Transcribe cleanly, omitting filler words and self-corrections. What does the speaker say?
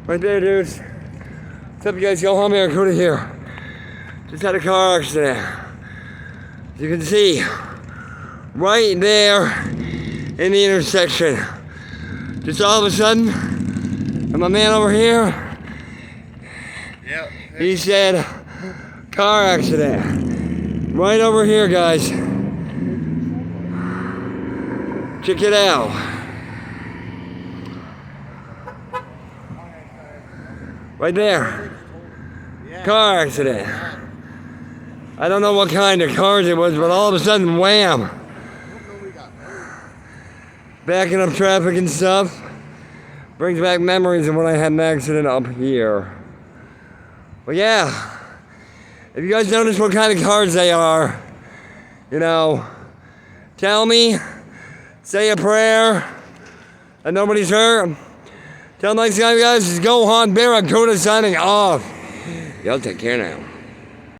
Right there, dudes. What's up, you guys? Yo, homie, Arcuda here. Just had a car accident. As you can see, right there in the intersection. Just all of a sudden, and my man over here, he said, car accident. Right over here, guys. Check it out. Right there. Car accident. I don't know what kind of cars it was, but all of a sudden, wham! Backing up traffic and stuff. Brings back memories of when I had an accident up here. But yeah, if you guys notice what kind of cars they are, you know, tell me, say a prayer, and nobody's hurt. Till next time, guys, this is Gohan Bear Arcuda signing off. Y'all take care now.